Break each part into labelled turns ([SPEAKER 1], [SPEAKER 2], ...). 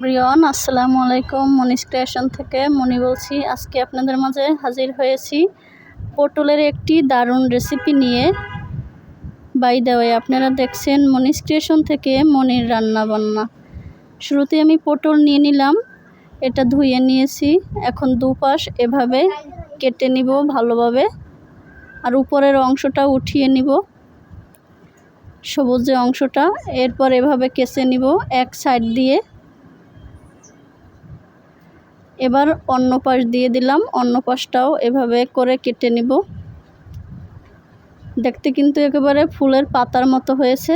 [SPEAKER 1] প্রিয়ন আসসালামু আলাইকুম। মনিস ক্রিয়েশন থেকে মনি বলছি। আজকে আপনাদের মাঝে হাজির হয়েছি পটলের একটি দারুণ রেসিপি নিয়ে। বাই দ্য ওয়ে, আপনারা দেখছেন মনিস ক্রিয়েশন থেকে মনির রান্না বান্না। শুরুতে আমি পটল নিয়ে নিলাম, এটা ধুয়ে নিয়েছি। এখন দুপাশ এভাবে কেটে নিব ভালোভাবে, আর উপরের অংশটা উঠিয়ে নিব, সবুজ যে অংশটা। এরপর এভাবে কেচে নিব এক সাইড দিয়ে। এবার অন্য পাশ দিয়ে দিলাম, অন্য পাশটাও এভাবে করে কেটে নিব। দেখতে কিন্তু একেবারে ফুলের পাতার মতো হয়েছে।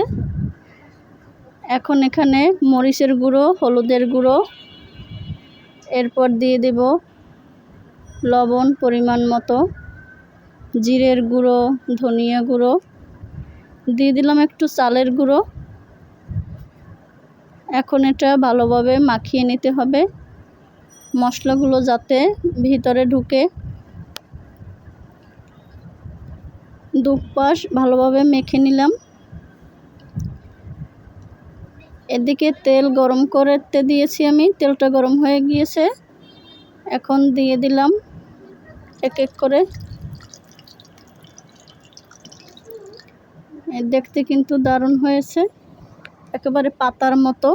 [SPEAKER 1] এখন এখানে মরিচের গুঁড়ো, হলুদের গুঁড়ো, এরপর দিয়ে দেব লবণ পরিমাণ মতো, জিরের গুঁড়ো, ধনিয়া গুঁড়ো, দিয়ে দিলাম একটু চালের গুঁড়ো। এখন এটা ভালোভাবে মাখিয়ে নিতে হবে, মশলাগুলো যাতে ভিতরে ঢুকে। দুপাশ ভালোভাবে মেখে নিলাম। এদিকে তেল গরম করতে দিয়েছি আমি, তেলটা গরম হয়ে গিয়েছে। এখন দিয়ে দিলাম এক এক করে। দেখতে কিন্তু দারুণ হয়েছে, একেবারে পাতার মতো।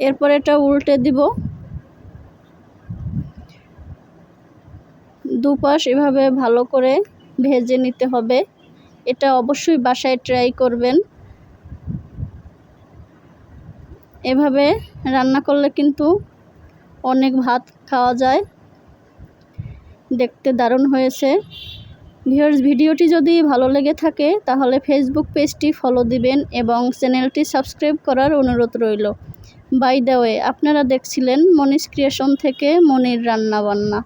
[SPEAKER 1] এরপর এটা উল্টে দিব। দুপাশ এভাবে ভালো করে ভেজে নিতে হবে। এটা অবশ্যই বাসায় ট্রাই করবেন। এভাবে রান্না করলে কিন্তু অনেক ভাত খাওয়া যায়। দেখতে দারুণ হয়েছে। ভিউয়ার্স, ভিডিওটি যদি ভালো লেগে থাকে তাহলে ফেসবুক পেজটি ফলো দিবেন এবং চ্যানেলটি সাবস্ক্রাইব করার অনুরোধ রইল। বাই দ্য ওয়ে, আপনারা দেখছিলেন মনিস ক্রিয়েশন থেকে মনির রান্না বান্না।